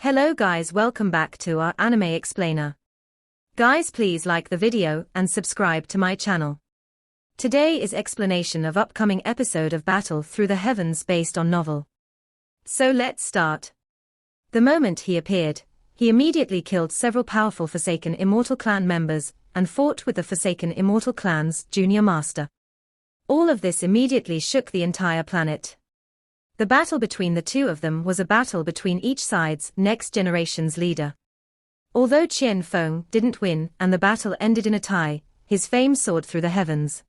Hello guys, welcome back to our anime explainer. Guys, please like the video and subscribe to my channel. Today is explanation of upcoming episode of Battle Through the Heavens based on novel. So let's start. The moment he appeared, he immediately killed several powerful Forsaken Immortal clan members and fought with the Forsaken Immortal clan's junior master. All of this immediately shook the entire planet. The battle between the two of them was a battle between each side's next generation's leader. Although Qian Feng didn't win and the battle ended in a tie, his fame soared through the heavens.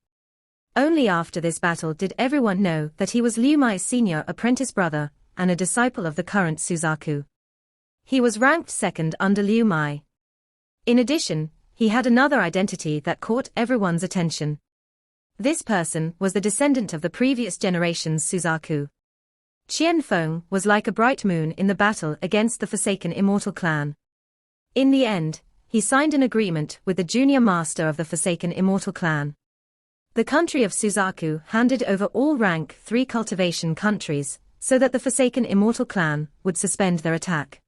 Only after this battle did everyone know that he was Liu Mai's senior apprentice brother and a disciple of the current Suzaku. He was ranked second under Liu Mai. In addition, he had another identity that caught everyone's attention. This person was the descendant of the previous generation's Suzaku. Qian Feng was like a bright moon in the battle against the Forsaken Immortal clan. In the end, he signed an agreement with the junior master of the Forsaken Immortal clan. The country of Suzaku handed over all rank 3 cultivation countries, so that the Forsaken Immortal clan would suspend their attack.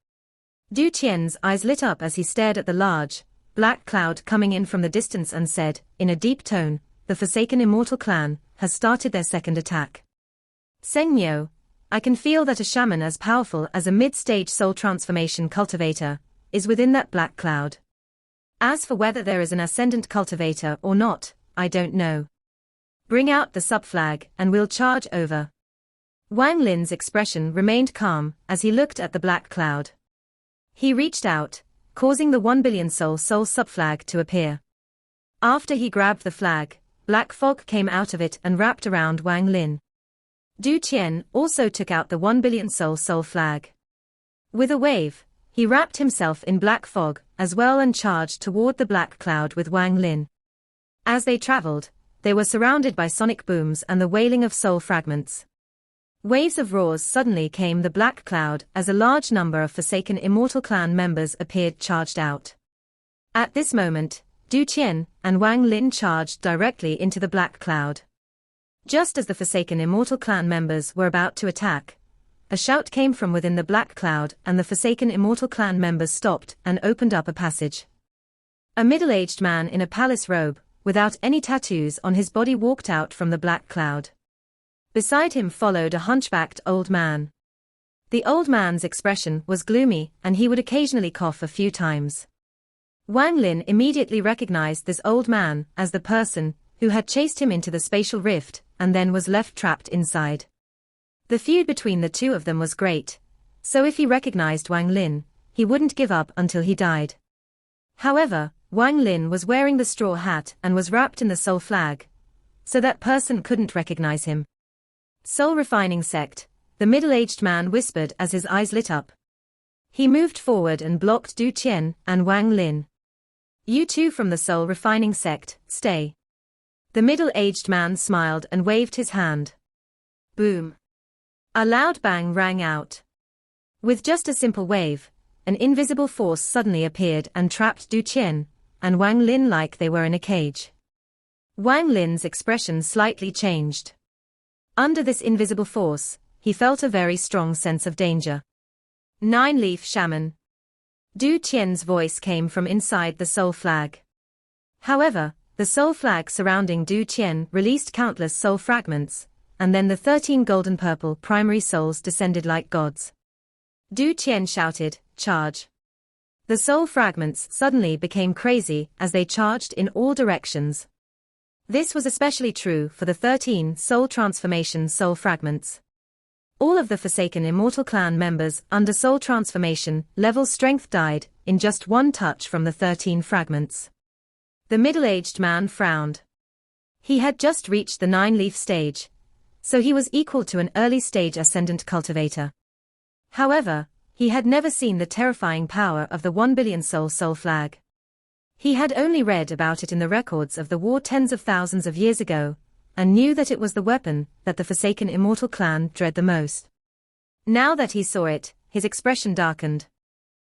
Du Qian's eyes lit up as he stared at the large, black cloud coming in from the distance and said, in a deep tone, "The Forsaken Immortal clan has started their second attack. Sengmyo, I can feel that a shaman as powerful as a mid-stage soul transformation cultivator is within that black cloud. As for whether there is an ascendant cultivator or not, I don't know. Bring out the sub-flag and we'll charge over." Wang Lin's expression remained calm as he looked at the black cloud. He reached out, causing the 1 billion soul sub-flag to appear. After he grabbed the flag, black fog came out of it and wrapped around Wang Lin. Du Qian also took out the 1 billion soul flag. With a wave, he wrapped himself in black fog as well and charged toward the black cloud with Wang Lin. As they traveled, they were surrounded by sonic booms and the wailing of soul fragments. Waves of roars suddenly came the black cloud as a large number of Forsaken Immortal clan members appeared charged out. At this moment, Du Qian and Wang Lin charged directly into the black cloud. Just as the Forsaken Immortal clan members were about to attack, a shout came from within the black cloud and the Forsaken Immortal clan members stopped and opened up a passage. A middle-aged man in a palace robe, without any tattoos on his body, walked out from the black cloud. Beside him followed a hunchbacked old man. The old man's expression was gloomy and he would occasionally cough a few times. Wang Lin immediately recognized this old man as the person who had chased him into the spatial rift and then was left trapped inside. The feud between the two of them was great, so if he recognized Wang Lin, he wouldn't give up until he died. However, Wang Lin was wearing the straw hat and was wrapped in the soul flag, so that person couldn't recognize him. "Soul refining sect," the middle-aged man whispered as his eyes lit up. He moved forward and blocked Du Qian and Wang Lin. "You two from the soul refining sect, stay." The middle-aged man smiled and waved his hand. Boom! A loud bang rang out. With just a simple wave, an invisible force suddenly appeared and trapped Du Qian and Wang Lin like they were in a cage. Wang Lin's expression slightly changed. Under this invisible force, he felt a very strong sense of danger. "Nine-leaf shaman." Du Qian's voice came from inside the soul flag. However, the soul flag surrounding Du Qian released countless soul fragments, and then the 13 golden purple primary souls descended like gods. Du Qian shouted, "Charge!" The soul fragments suddenly became crazy as they charged in all directions. This was especially true for the 13 soul transformation soul fragments. All of the Forsaken Immortal clan members under soul transformation level strength died in just one touch from the 13 fragments. The middle-aged man frowned. He had just reached the 9-leaf stage, so he was equal to an early-stage ascendant cultivator. However, he had never seen the terrifying power of the 1 billion soul flag. He had only read about it in the records of the war tens of thousands of years ago, and knew that it was the weapon that the Forsaken Immortal clan dread the most. Now that he saw it, his expression darkened.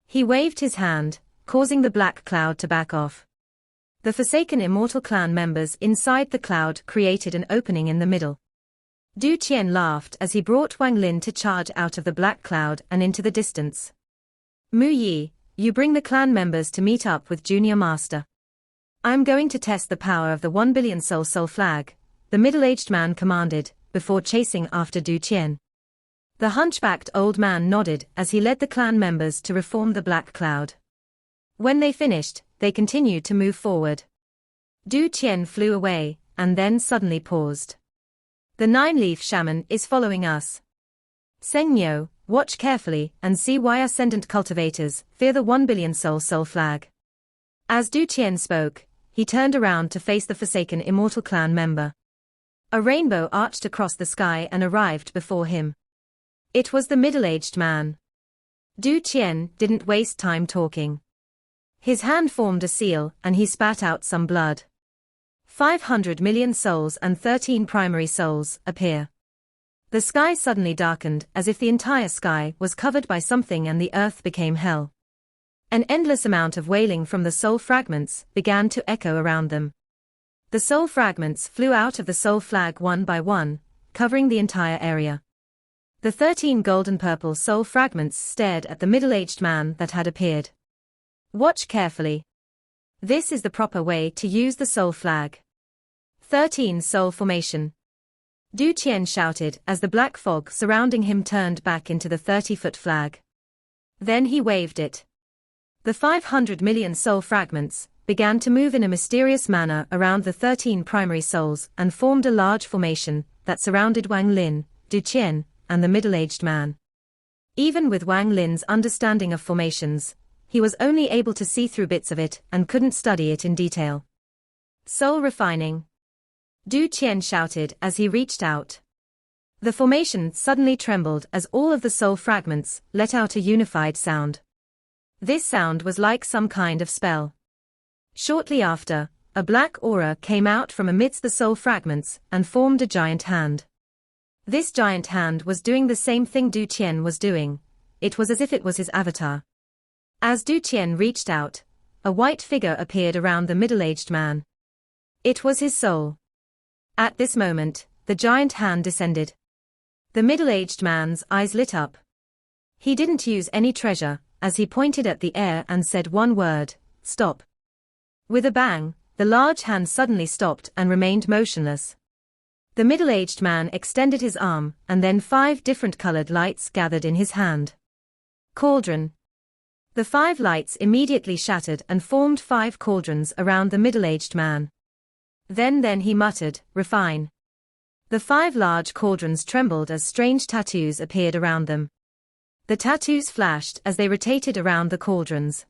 He waved his hand, causing the black cloud to back off. The Forsaken Immortal clan members inside the cloud created an opening in the middle. Du Qian laughed as he brought Wang Lin to charge out of the black cloud and into the distance. Mu Yi, you bring the clan members to meet up with Junior Master. I'm going to test the power of the 1 billion soul flag, the middle-aged man commanded, before chasing after Du Qian. The hunchbacked old man nodded as he led the clan members to reform the black cloud. When they finished, they continued to move forward. Du Qian flew away, and then suddenly paused. The 9-leaf shaman is following us. Seng Nyo, watch carefully and see why ascendant cultivators fear the 1 billion soul flag. As Du Qian spoke, he turned around to face the forsaken immortal clan member. A rainbow arched across the sky and arrived before him. It was the middle-aged man. Du Qian didn't waste time talking. His hand formed a seal and he spat out some blood. 500 million souls and 13 primary souls appear. The sky suddenly darkened as if the entire sky was covered by something and the earth became hell. An endless amount of wailing from the soul fragments began to echo around them. The soul fragments flew out of the soul flag one by one, covering the entire area. The 13 golden-purple soul fragments stared at the middle-aged man that had appeared. Watch carefully. This is the proper way to use the soul flag. 13 soul formation. Du Qian shouted as the black fog surrounding him turned back into the 30-foot flag. Then he waved it. The 500 million soul fragments began to move in a mysterious manner around the 13 primary souls and formed a large formation that surrounded Wang Lin, Du Qian, and the middle-aged man. Even with Wang Lin's understanding of formations, he was only able to see through bits of it and couldn't study it in detail. Soul refining. Du Qian shouted as he reached out. The formation suddenly trembled as all of the soul fragments let out a unified sound. This sound was like some kind of spell. Shortly after, a black aura came out from amidst the soul fragments and formed a giant hand. This giant hand was doing the same thing Du Qian was doing. It was as if it was his avatar. As Du Qian reached out, a white figure appeared around the middle-aged man. It was his soul. At this moment, the giant hand descended. The middle-aged man's eyes lit up. He didn't use any treasure, as he pointed at the air and said one word, "Stop." With a bang, the large hand suddenly stopped and remained motionless. The middle-aged man extended his arm, and then 5 different colored lights gathered in his hand. Cauldron. The 5 lights immediately shattered and formed 5 cauldrons around the middle-aged man. Then he muttered, "Refine." The 5 large cauldrons trembled as strange tattoos appeared around them. The tattoos flashed as they rotated around the cauldrons.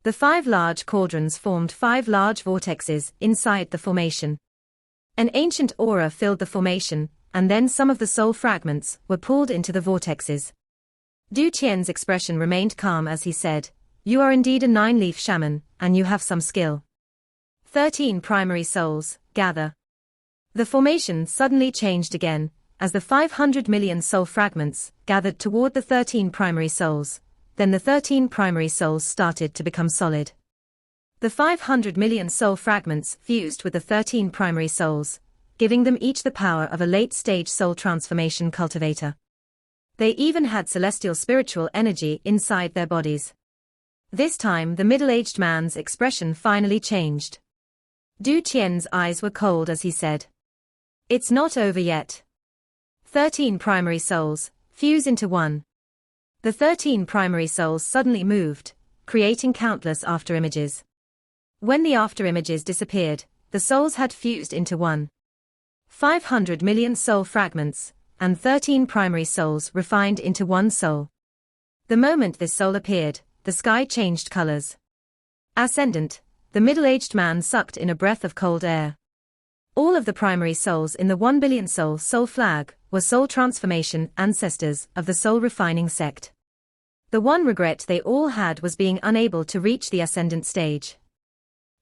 The 5 large cauldrons formed 5 large vortexes inside the formation. An ancient aura filled the formation, and then some of the soul fragments were pulled into the vortexes. Du Qian's expression remained calm as he said, "You are indeed a 9-leaf shaman, and you have some skill. 13 primary souls, gather." The formation suddenly changed again, as the 500 million soul fragments gathered toward the 13 primary souls. Then the 13 primary souls started to become solid. The 500 million soul fragments fused with the 13 primary souls, giving them each the power of a late-stage soul transformation cultivator. They even had celestial spiritual energy inside their bodies. This time the middle-aged man's expression finally changed. Du Qian's eyes were cold as he said, "It's not over yet. 13 primary souls, fuse into one." The 13 primary souls suddenly moved, creating countless afterimages. When the afterimages disappeared, the souls had fused into one. 500 million soul fragments, and 13 primary souls refined into one soul. The moment this soul appeared, the sky changed colors. Ascendant, the middle-aged man sucked in a breath of cold air. All of the primary souls in the 1 billion soul flag were soul transformation ancestors of the soul refining sect. The one regret they all had was being unable to reach the ascendant stage.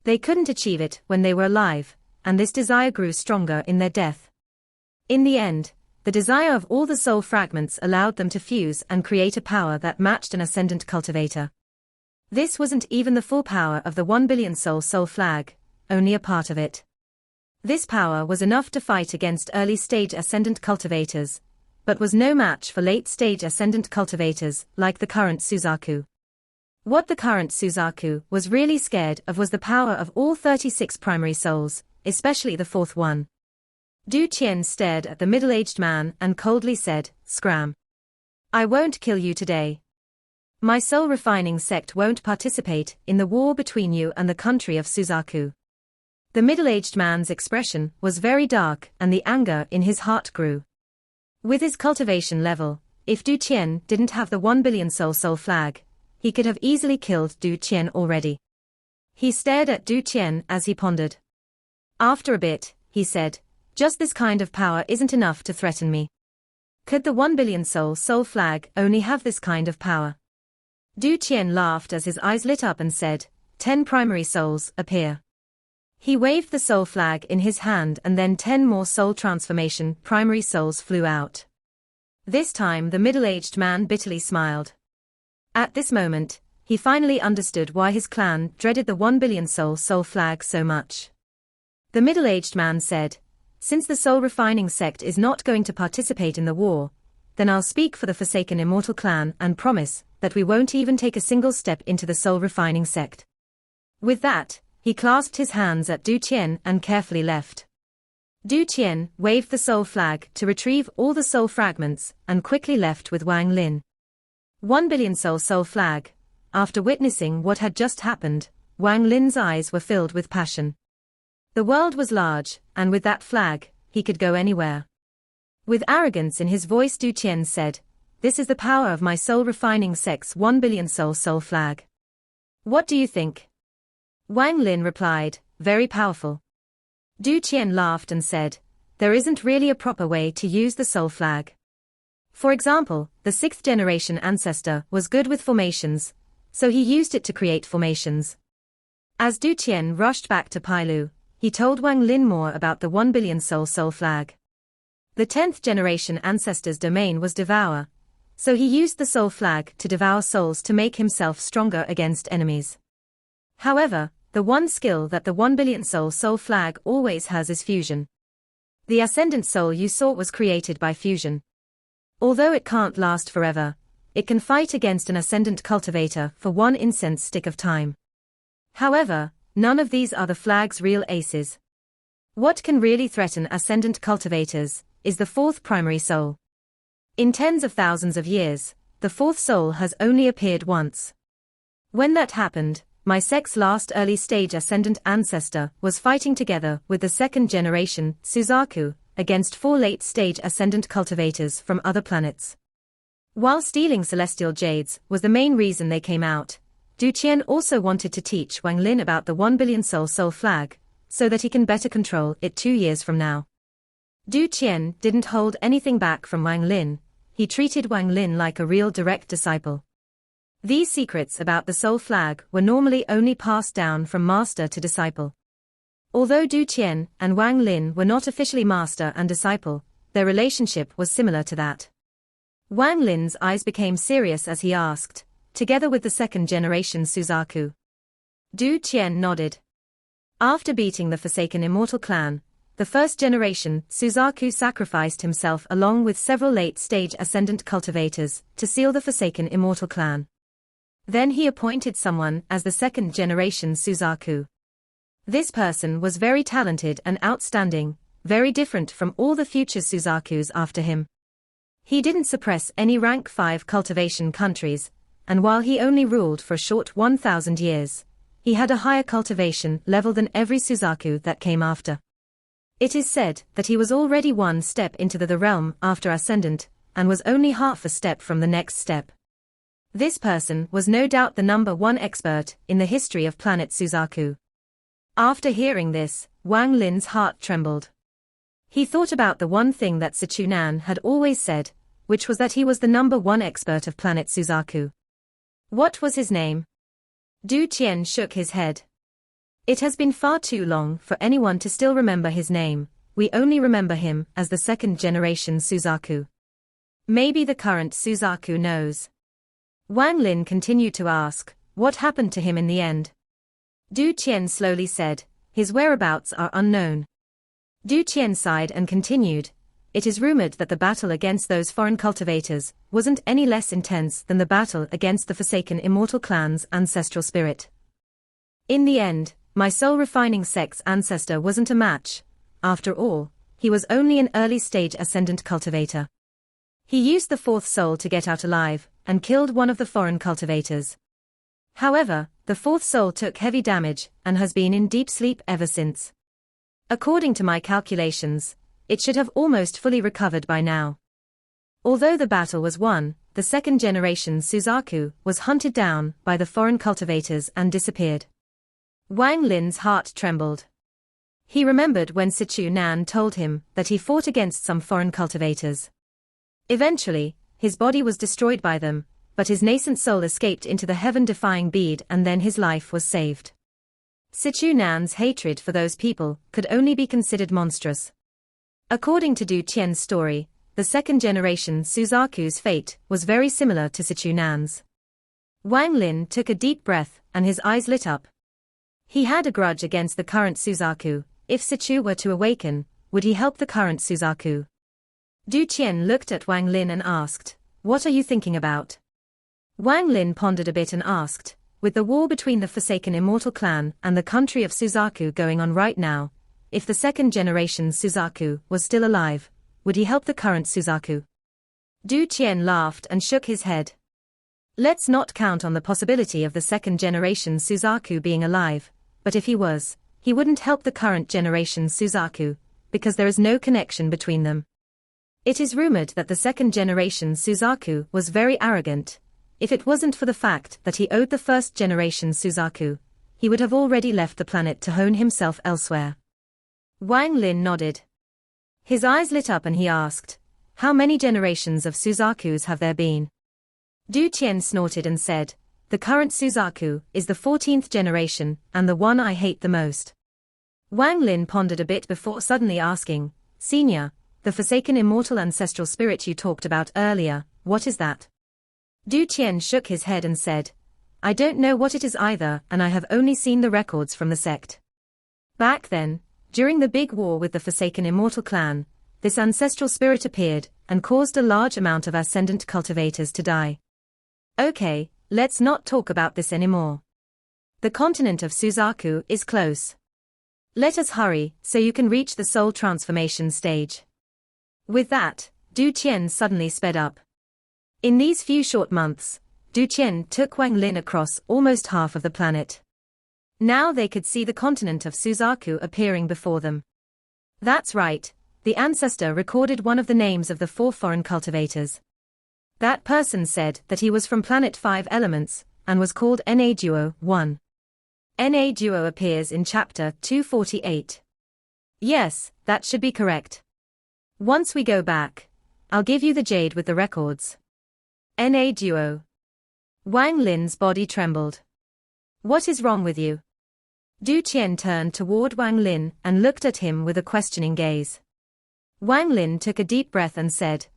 They couldn't achieve it when they were alive, and this desire grew stronger in their death. In the end, the desire of all the soul fragments allowed them to fuse and create a power that matched an ascendant cultivator. This wasn't even the full power of the 1 billion soul flag, only a part of it. This power was enough to fight against early-stage ascendant cultivators, but was no match for late-stage ascendant cultivators like the current Suzaku. What the current Suzaku was really scared of was the power of all 36 primary souls, especially the fourth one. Du Qian stared at the middle-aged man and coldly said, "Scram. I won't kill you today. My soul-refining sect won't participate in the war between you and the country of Suzaku." The middle-aged man's expression was very dark and the anger in his heart grew. With his cultivation level, if Du Qian didn't have the 1 billion soul flag, he could have easily killed Du Qian already. He stared at Du Qian as he pondered. After a bit, he said, "Just this kind of power isn't enough to threaten me. Could the 1 billion soul flag only have this kind of power?" Du Qian laughed as his eyes lit up and said, 10 primary souls appear." He waved the soul flag in his hand and then 10 more soul transformation primary souls flew out. This time the middle-aged man bitterly smiled. At this moment, he finally understood why his clan dreaded the 1 billion soul flag so much. The middle-aged man said, "Since the soul-refining sect is not going to participate in the war, then I'll speak for the Forsaken Immortal clan and promise that we won't even take a single step into the soul-refining sect." With that, he clasped his hands at Du Qian and carefully left. Du Qian waved the soul flag to retrieve all the soul fragments and quickly left with Wang Lin. 1 billion soul flag. After witnessing what had just happened, Wang Lin's eyes were filled with passion. The world was large, and with that flag, he could go anywhere. With arrogance in his voice, Du Qian said, "This is the power of my soul-refining sect's 1 billion soul flag. What do you think?" Wang Lin replied, "Very powerful." Du Qian laughed and said, "There isn't really a proper way to use the soul flag. For example, the 6th generation ancestor was good with formations, so he used it to create formations." As Du Qian rushed back to Pailu, he told Wang Lin more about the 1 billion soul flag. The 10th generation ancestor's domain was devour, so he used the soul flag to devour souls to make himself stronger against enemies. However, the one skill that the 1 billion soul flag always has is fusion. The ascendant soul you saw was created by fusion. Although it can't last forever, it can fight against an ascendant cultivator for 1 incense stick of time. However, none of these are the flag's real aces. What can really threaten ascendant cultivators is the 4th primary soul. In tens of thousands of years, the 4th soul has only appeared once. When that happened, my sect's last early-stage ascendant ancestor was fighting together with the 2nd generation Suzaku against 4 late-stage ascendant cultivators from other planets. While stealing celestial jades was the main reason they came out, Du Qian also wanted to teach Wang Lin about the 1 billion soul flag, so that he can better control it 2 years from now. Du Qian didn't hold anything back from Wang Lin, he treated Wang Lin like a real direct disciple. These secrets about the soul flag were normally only passed down from master to disciple. Although Du Qian and Wang Lin were not officially master and disciple, their relationship was similar to that. Wang Lin's eyes became serious as he asked, "Together with the 2nd generation Suzaku?" Du Qian nodded. After beating the Forsaken Immortal clan, the 1st generation Suzaku sacrificed himself along with several late-stage ascendant cultivators to seal the Forsaken Immortal clan. Then he appointed someone as the 2nd generation Suzaku. This person was very talented and outstanding, very different from all the future Suzakus after him. He didn't suppress any rank 5 cultivation countries, and while he only ruled for a short 1,000 years, he had a higher cultivation level than every Suzaku that came after. It is said that he was already 1 step into the realm after Ascendant, and was only half a step from the next step. This person was no doubt the number 1 expert in the history of planet Suzaku. After hearing this, Wang Lin's heart trembled. He thought about the one thing that Sichunan had always said, which was that he was the number 1 expert of planet Suzaku. What was his name? Du Qian shook his head. It has been far too long for anyone to still remember his name, we only remember him as the 2nd generation Suzaku. Maybe the current Suzaku knows. Wang Lin continued to ask, what happened to him in the end? Du Qian slowly said, his whereabouts are unknown. Du Qian sighed and continued, it is rumored that the battle against those foreign cultivators wasn't any less intense than the battle against the Forsaken Immortal clan's ancestral spirit. In the end, my soul-refining sect's ancestor wasn't a match. After all, he was only an early-stage ascendant cultivator. He used the fourth soul to get out alive, and killed one of the foreign cultivators. However, the fourth soul took heavy damage, and has been in deep sleep ever since. According to my calculations, it should have almost fully recovered by now. Although the battle was won, the second-generation Suzaku was hunted down by the foreign cultivators and disappeared. Wang Lin's heart trembled. He remembered when Sichu Nan told him that he fought against some foreign cultivators. Eventually, his body was destroyed by them, but his nascent soul escaped into the heaven-defying bead, and then his life was saved. Sichu Nan's hatred for those people could only be considered monstrous. According to Du Qian's story, the second-generation Suzaku's fate was very similar to Sichu Nan's. Wang Lin took a deep breath, and his eyes lit up. He had a grudge against the current Suzaku. If Sichu were to awaken, would he help the current Suzaku? Du Qian looked at Wang Lin and asked, "What are you thinking about?" Wang Lin pondered a bit and asked, "With the war between the Forsaken Immortal clan and the country of Suzaku going on right now, if the second-generation Suzaku was still alive, would he help the current Suzaku?" Du Qian laughed and shook his head. "Let's not count on the possibility of the second-generation Suzaku being alive, but if he was, he wouldn't help the current generation Suzaku, because there is no connection between them. It is rumored that the second-generation Suzaku was very arrogant. If it wasn't for the fact that he owed the first-generation Suzaku, he would have already left the planet to hone himself elsewhere." Wang Lin nodded. His eyes lit up and he asked, "How many generations of Suzakus have there been?" Du Qian snorted and said, "The current Suzaku is the 14th generation, and the one I hate the most." Wang Lin pondered a bit before suddenly asking, "Senior, the Forsaken Immortal ancestral spirit you talked about earlier, what is that?" Du Qian shook his head and said, "I don't know what it is either, and I have only seen the records from the sect. Back then, during the big war with the Forsaken Immortal clan, this ancestral spirit appeared and caused a large amount of ascendant cultivators to die. Okay, let's not talk about this anymore. The continent of Suzaku is close. Let us hurry so you can reach the soul transformation stage." With that, Du Qian suddenly sped up. In these few short months, Du Qian took Wang Lin across almost half of the planet. Now they could see the continent of Suzaku appearing before them. That's right, the ancestor recorded one of the names of the 4 foreign cultivators. That person said that he was from planet 5 elements, and was called Na-Duo 1. Na-Duo appears in chapter 248. Yes, that should be correct. Once we go back, I'll give you the jade with the records. Na-Duo. Wang Lin's body trembled. What is wrong with you? Du Qian turned toward Wang Lin and looked at him with a questioning gaze. Wang Lin took a deep breath and said,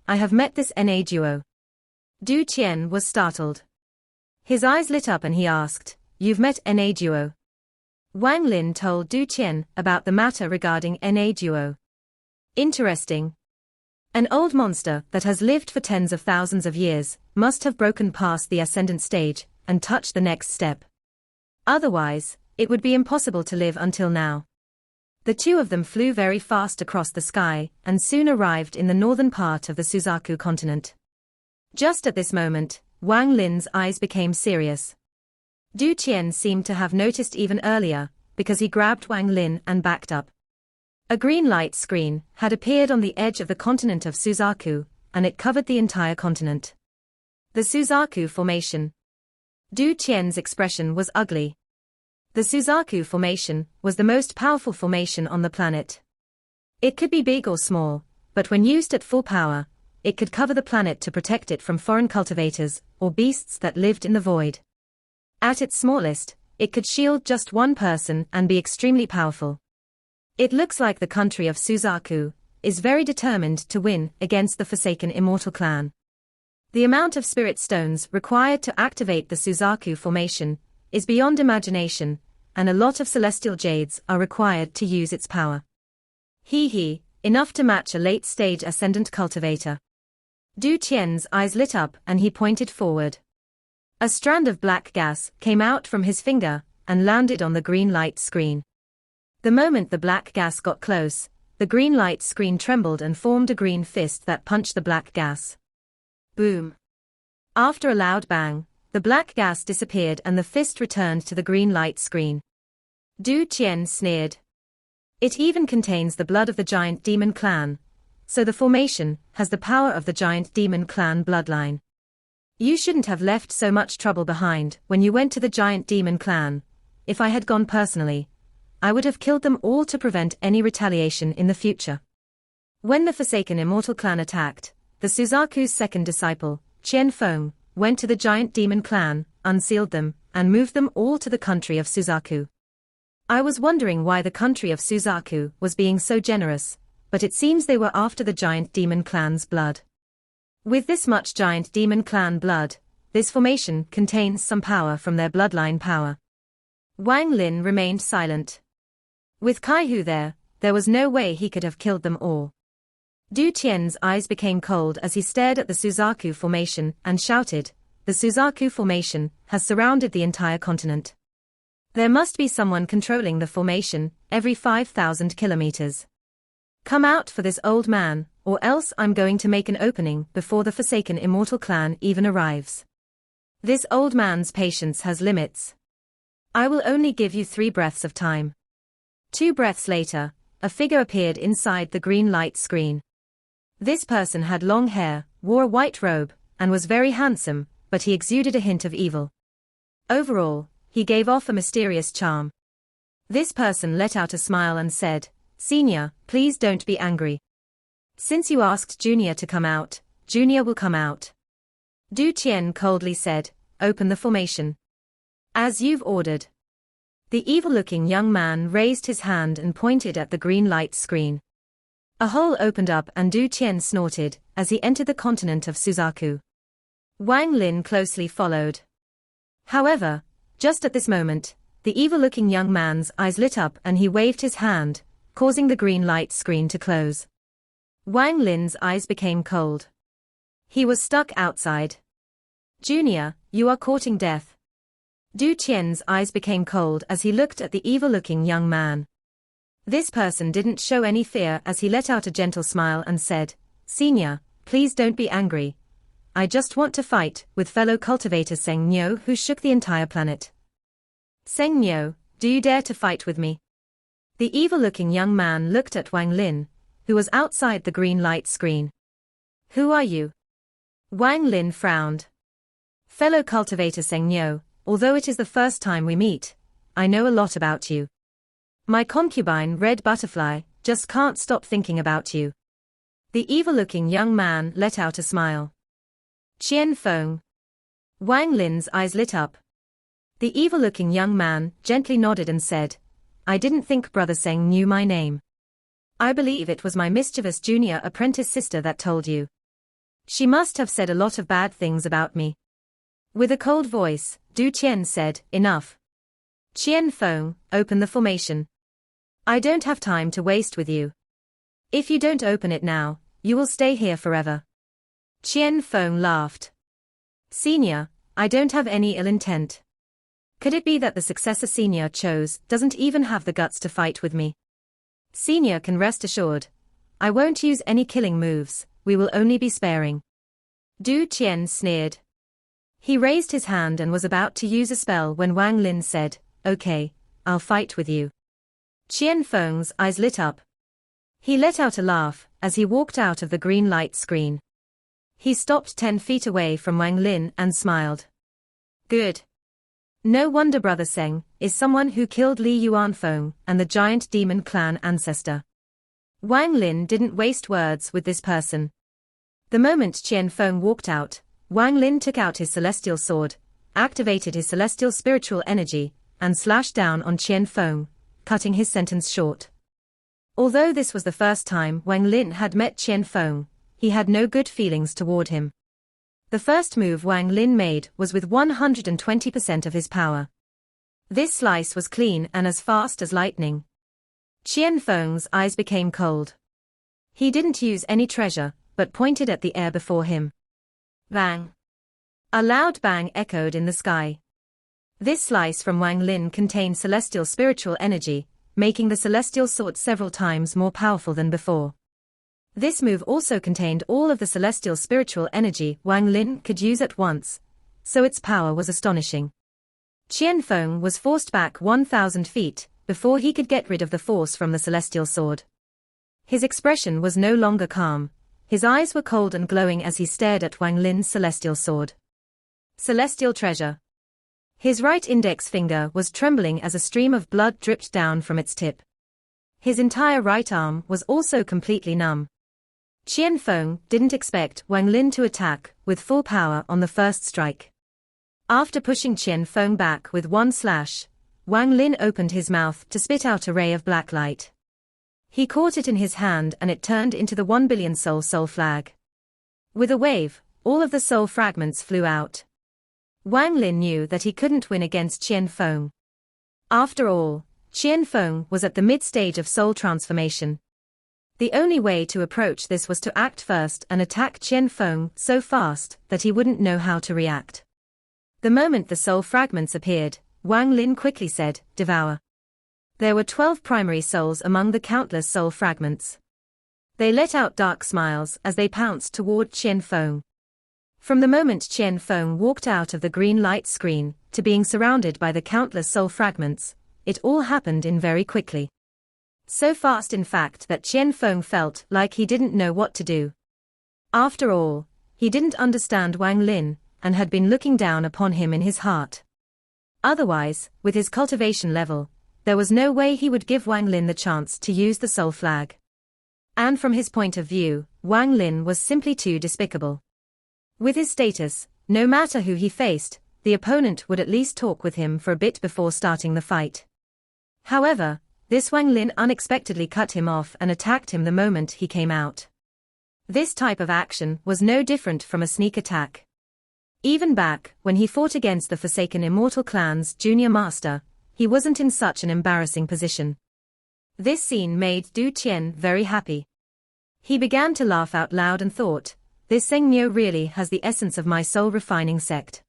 "I have met this Na-Duo." Du Qian was startled. His eyes lit up and he asked, "You've met Na-Duo?" Wang Lin told Du Qian about the matter regarding Na-Duo. Interesting. An old monster that has lived for tens of thousands of years must have broken past the ascendant stage and touched the next step. Otherwise, it would be impossible to live until now. The two of them flew very fast across the sky and soon arrived in the northern part of the Suzaku continent. Just at this moment, Wang Lin's eyes became serious. Du Qian seemed to have noticed even earlier, because he grabbed Wang Lin and backed up. A green light screen had appeared on the edge of the continent of Suzaku, and it covered the entire continent. The Suzaku Formation. Du Qian's expression was ugly. The Suzaku Formation was the most powerful formation on the planet. It could be big or small, but when used at full power, it could cover the planet to protect it from foreign cultivators or beasts that lived in the void. At its smallest, it could shield just one person and be extremely powerful. It looks like the country of Suzaku is very determined to win against the Forsaken Immortal clan. The amount of spirit stones required to activate the Suzaku Formation is beyond imagination, and a lot of celestial jades are required to use its power. Hee, enough to match a late-stage ascendant cultivator. Du Qian's eyes lit up and he pointed forward. A strand of black gas came out from his finger and landed on the green light screen. The moment the black gas got close, the green light screen trembled and formed a green fist that punched the black gas. Boom! After a loud bang, the black gas disappeared and the fist returned to the green light screen. Du Qian sneered. It even contains the blood of the giant demon clan, so the formation has the power of the giant demon clan bloodline. You shouldn't have left so much trouble behind when you went to the giant demon clan. If I had gone personally, I would have killed them all to prevent any retaliation in the future. When the Forsaken Immortal clan attacked, the Suzaku's second disciple, Qian Feng, went to the giant demon clan, unsealed them, and moved them all to the country of Suzaku. I was wondering why the country of Suzaku was being so generous, but it seems they were after the giant demon clan's blood. With this much giant demon clan blood, this formation contains some power from their bloodline power. Wang Lin remained silent. With Kaihu there was no way he could have killed them all. Du Qian's eyes became cold as he stared at the Suzaku formation and shouted, "The Suzaku formation has surrounded the entire continent. There must be someone controlling the formation every 5,000 kilometers. Come out for this old man, or else I'm going to make an opening before the Forsaken Immortal clan even arrives. This old man's patience has limits. I will only give you 3 breaths of time." 2 breaths later, a figure appeared inside the green light screen. This person had long hair, wore a white robe, and was very handsome, but he exuded a hint of evil. Overall, he gave off a mysterious charm. This person let out a smile and said, "Senior, please don't be angry. Since you asked Junior to come out, Junior will come out." Du Qian coldly said, "Open the formation." "As you've ordered." The evil-looking young man raised his hand and pointed at the green light screen. A hole opened up and Du Qian snorted as he entered the continent of Suzaku. Wang Lin closely followed. However, just at this moment, the evil-looking young man's eyes lit up and he waved his hand, causing the green light screen to close. Wang Lin's eyes became cold. He was stuck outside. "Junior, you are courting death." Du Qian's eyes became cold as he looked at the evil-looking young man. This person didn't show any fear as he let out a gentle smile and said, "Senior, please don't be angry. I just want to fight with fellow cultivator Seng Nyo who shook the entire planet." "Seng Nyo, do you dare to fight with me?" The evil-looking young man looked at Wang Lin, who was outside the green light screen. "Who are you?" Wang Lin frowned. "Fellow cultivator Seng Nyo, although it is the first time we meet, I know a lot about you. My concubine Red Butterfly just can't stop thinking about you." The evil-looking young man let out a smile. "Qian Feng." Wang Lin's eyes lit up. The evil-looking young man gently nodded and said, "I didn't think Brother Seng knew my name. I believe it was my mischievous junior apprentice sister that told you. She must have said a lot of bad things about me." With a cold voice, Du Qian said, "Enough. Qian Feng, open the formation. I don't have time to waste with you. If you don't open it now, you will stay here forever." Qian Feng laughed. "Senior, I don't have any ill intent. Could it be that the successor Senior chose doesn't even have the guts to fight with me? Senior can rest assured. I won't use any killing moves, we will only be sparing." Du Qian sneered. He raised his hand and was about to use a spell when Wang Lin said, "Okay, I'll fight with you." Qian Feng's eyes lit up. He let out a laugh as he walked out of the green light screen. He stopped 10 feet away from Wang Lin and smiled. "Good. No wonder Brother Seng is someone who killed Li Yuanfeng and the giant demon clan ancestor." Wang Lin didn't waste words with this person. The moment Qian Feng walked out, Wang Lin took out his celestial sword, activated his celestial spiritual energy, and slashed down on Qian Feng, cutting his sentence short. Although this was the first time Wang Lin had met Qian Feng, he had no good feelings toward him. The first move Wang Lin made was with 120% of his power. This slice was clean and as fast as lightning. Qian Feng's eyes became cold. He didn't use any treasure, but pointed at the air before him. Bang! A loud bang echoed in the sky. This slice from Wang Lin contained celestial spiritual energy, making the celestial sword several times more powerful than before. This move also contained all of the celestial spiritual energy Wang Lin could use at once, so its power was astonishing. Qian Feng was forced back 1,000 feet, before he could get rid of the force from the celestial sword. His expression was no longer calm, his eyes were cold and glowing as he stared at Wang Lin's celestial sword. Celestial treasure. His right index finger was trembling as a stream of blood dripped down from its tip. His entire right arm was also completely numb. Qian Feng didn't expect Wang Lin to attack with full power on the first strike. After pushing Qian Feng back with one slash, Wang Lin opened his mouth to spit out a ray of black light. He caught it in his hand and it turned into the 1 billion soul flag. With a wave, all of the soul fragments flew out. Wang Lin knew that he couldn't win against Qian Feng. After all, Qian Feng was at the mid-stage of soul transformation. The only way to approach this was to act first and attack Qian Feng so fast that he wouldn't know how to react. The moment the soul fragments appeared, Wang Lin quickly said, "Devour." There were 12 primary souls among the countless soul fragments. They let out dark smiles as they pounced toward Qian Feng. From the moment Qian Feng walked out of the green light screen to being surrounded by the countless soul fragments, it all happened in very quickly. So fast in fact that Qian Feng felt like he didn't know what to do. After all, he didn't understand Wang Lin, and had been looking down upon him in his heart. Otherwise, with his cultivation level, there was no way he would give Wang Lin the chance to use the soul flag. And from his point of view, Wang Lin was simply too despicable. With his status, no matter who he faced, the opponent would at least talk with him for a bit before starting the fight. However, this Wang Lin unexpectedly cut him off and attacked him the moment he came out. This type of action was no different from a sneak attack. Even back when he fought against the Forsaken Immortal Clan's junior master, he wasn't in such an embarrassing position. This scene made Du Qian very happy. He began to laugh out loud and thought, "This Sengniu really has the essence of my soul-refining sect.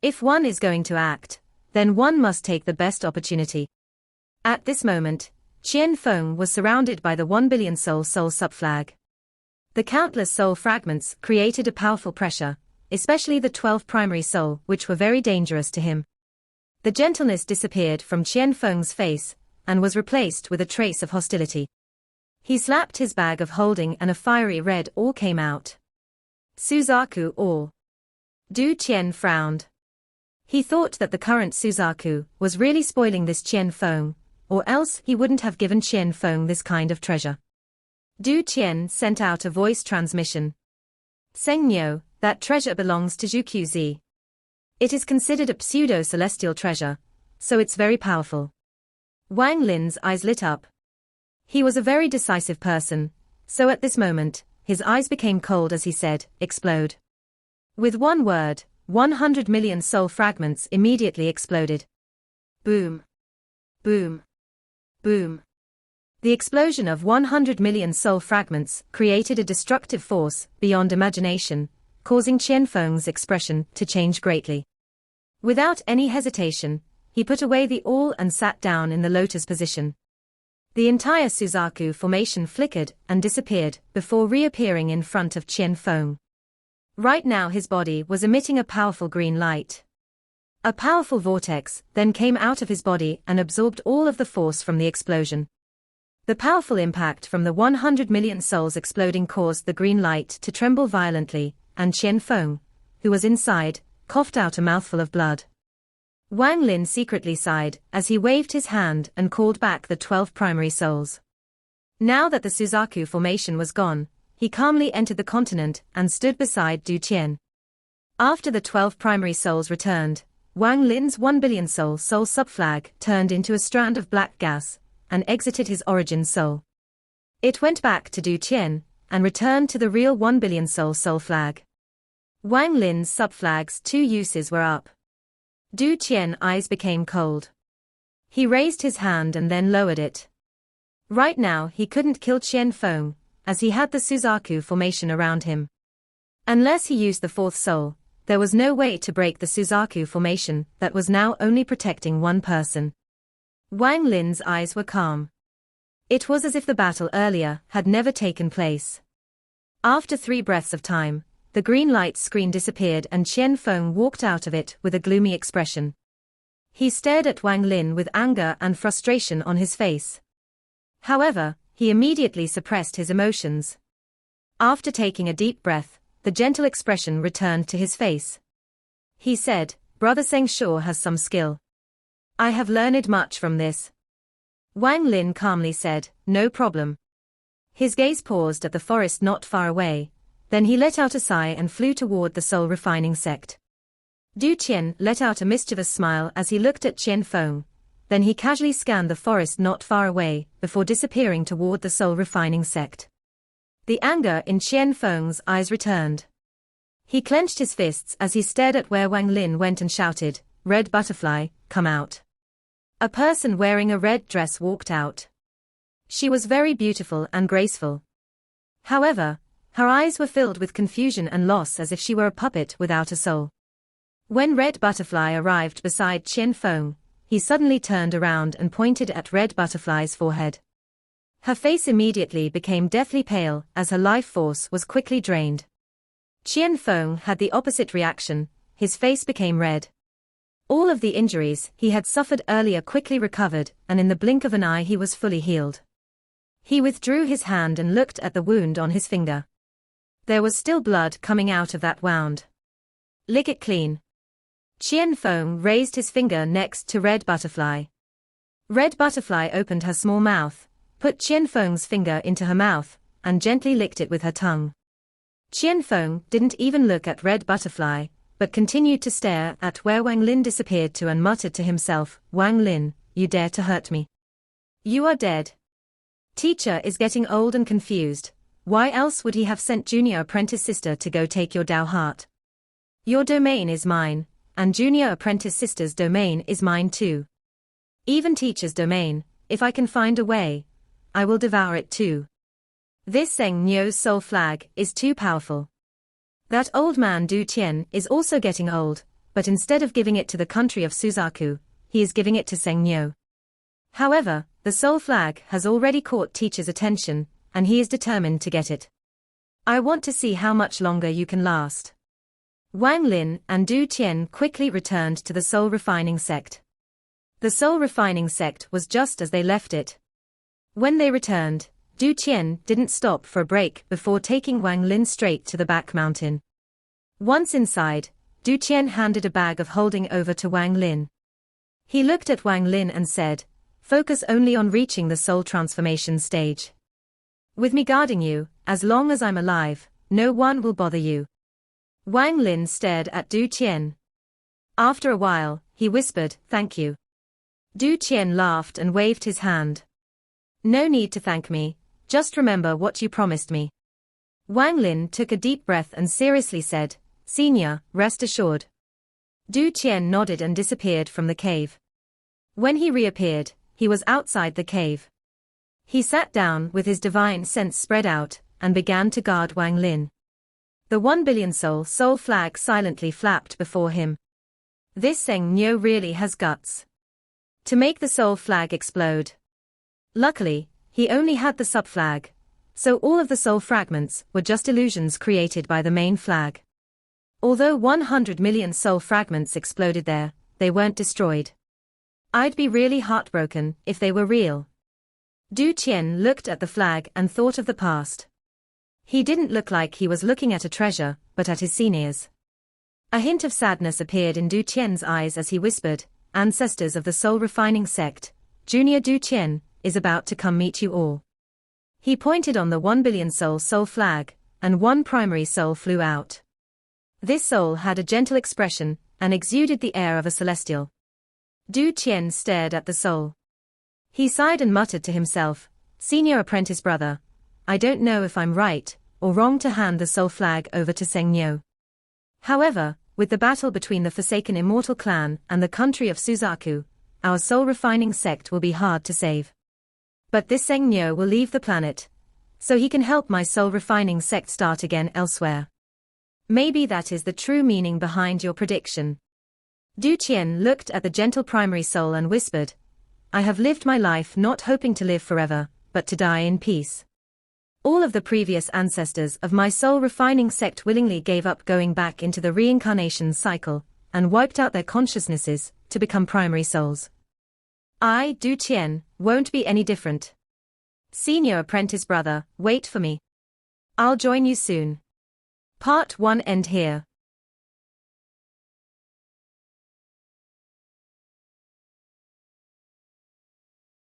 If one is going to act, then one must take the best opportunity." At this moment, Qian Feng was surrounded by the 1 billion soul subflag. The countless soul fragments created a powerful pressure, especially the 12 primary soul, which were very dangerous to him. The gentleness disappeared from Qian Feng's face, and was replaced with a trace of hostility. He slapped his bag of holding and a fiery red ore came out. Suzaku ore. Du Qian frowned. He thought that the current Suzaku was really spoiling this Qian Feng, or else he wouldn't have given Qian Feng this kind of treasure. Du Qian sent out a voice transmission. "Sengniu, that treasure belongs to Zhuqiuzi. It is considered a pseudo-celestial treasure, so it's very powerful." Wang Lin's eyes lit up. He was a very decisive person, so at this moment, his eyes became cold as he said, "Explode." With one word, 100 million soul fragments immediately exploded. Boom. Boom. Boom. The explosion of 100 million soul fragments created a destructive force beyond imagination, causing Qian Feng's expression to change greatly. Without any hesitation, he put away the awl and sat down in the lotus position. The entire Suzaku formation flickered and disappeared before reappearing in front of Qian Feng. Right now his body was emitting a powerful green light. A powerful vortex then came out of his body and absorbed all of the force from the explosion. The powerful impact from the 100 million souls exploding caused the green light to tremble violently, and Qian Feng, who was inside, coughed out a mouthful of blood. Wang Lin secretly sighed as he waved his hand and called back the 12 primary souls. Now that the Suzaku formation was gone, he calmly entered the continent and stood beside Du Qian. After the 12 primary souls returned, Wang Lin's 1 billion soul subflag turned into a strand of black gas and exited his origin soul. It went back to Du Qian and returned to the real 1 billion soul flag. Wang Lin's subflag's 2 uses were up. Du Qian's eyes became cold. He raised his hand and then lowered it. Right now he couldn't kill Qian Feng, as he had the Suzaku formation around him. Unless he used the fourth soul, there was no way to break the Suzaku formation that was now only protecting one person. Wang Lin's eyes were calm. It was as if the battle earlier had never taken place. After 3 breaths of time, the green light screen disappeared and Qian Feng walked out of it with a gloomy expression. He stared at Wang Lin with anger and frustration on his face. However, he immediately suppressed his emotions. After taking a deep breath, the gentle expression returned to his face. He said, "Brother Seng sure has some skill. I have learned much from this." Wang Lin calmly said, "No problem." His gaze paused at the forest not far away, then he let out a sigh and flew toward the soul refining sect. Du Qian let out a mischievous smile as he looked at Qian Feng, then he casually scanned the forest not far away, before disappearing toward the soul refining sect. The anger in Qian Feng's eyes returned. He clenched his fists as he stared at where Wang Lin went and shouted, "Red butterfly, come out." A person wearing a red dress walked out. She was very beautiful and graceful. However, her eyes were filled with confusion and loss as if she were a puppet without a soul. When Red Butterfly arrived beside Qian Feng, he suddenly turned around and pointed at Red Butterfly's forehead. Her face immediately became deathly pale as her life force was quickly drained. Qian Feng had the opposite reaction, his face became red. All of the injuries he had suffered earlier quickly recovered, and in the blink of an eye he was fully healed. He withdrew his hand and looked at the wound on his finger. There was still blood coming out of that wound. "Lick it clean." Qian Feng raised his finger next to Red Butterfly. Red Butterfly opened her small mouth, put Qian Feng's finger into her mouth, and gently licked it with her tongue. Qian Feng didn't even look at Red Butterfly, but continued to stare at where Wang Lin disappeared to and muttered to himself, "Wang Lin, you dare to hurt me. You are dead." Teacher is getting old and confused. Why else would he have sent junior apprentice sister to go take your Dao heart? Your domain is mine, and junior apprentice sister's domain is mine too. Even teacher's domain, if I can find a way, I will devour it too. This Seng Nyo's soul flag is too powerful. That old man Du Tian is also getting old, but instead of giving it to the country of Suzaku, he is giving it to Seng Nyo. However, the soul flag has already caught teacher's attention, and he is determined to get it. I want to see how much longer you can last. Wang Lin and Du Tian quickly returned to the soul refining sect. The soul refining sect was just as they left it. When they returned, Du Tian didn't stop for a break before taking Wang Lin straight to the back mountain. Once inside, Du Tian handed a bag of holding over to Wang Lin. He looked at Wang Lin and said, "Focus only on reaching the soul transformation stage. With me guarding you, as long as I'm alive, no one will bother you." Wang Lin stared at Du Tian. After a while, he whispered, "Thank you." Du Tian laughed and waved his hand. "No need to thank me, just remember what you promised me." Wang Lin took a deep breath and seriously said, "Senior, rest assured." Du Tian nodded and disappeared from the cave. When he reappeared, he was outside the cave. He sat down with his divine sense spread out, and began to guard Wang Lin. The 1 billion soul flag silently flapped before him. This Seng Nyo really has guts to make the soul flag explode. Luckily, he only had the sub-flag, so all of the soul fragments were just illusions created by the main flag. Although 100 million soul fragments exploded there, they weren't destroyed. I'd be really heartbroken if they were real. Du Tian looked at the flag and thought of the past. He didn't look like he was looking at a treasure, but at his seniors. A hint of sadness appeared in Du Tian's eyes as he whispered, "Ancestors of the soul refining sect, Junior Du Tian is about to come meet you all." He pointed on the 1 billion soul flag, and one primary soul flew out. This soul had a gentle expression, and exuded the air of a celestial. Du Tian stared at the soul. He sighed and muttered to himself, "Senior apprentice brother, I don't know if I'm right or wrong to hand the soul flag over to Seng Nyo. However, with the battle between the Forsaken Immortal clan and the country of Suzaku, our soul refining sect will be hard to save. But this Seng Nyo will leave the planet, so he can help my soul-refining sect start again elsewhere. Maybe that is the true meaning behind your prediction. Du Qian looked at the gentle primary soul and whispered, I have lived my life not hoping to live forever, but to die in peace. All of the previous ancestors of my soul-refining sect willingly gave up going back into the reincarnation cycle, and wiped out their consciousnesses to become primary souls. I, Du Qian, won't be any different. Senior apprentice brother, wait for me. I'll join you soon. Part 1 end here.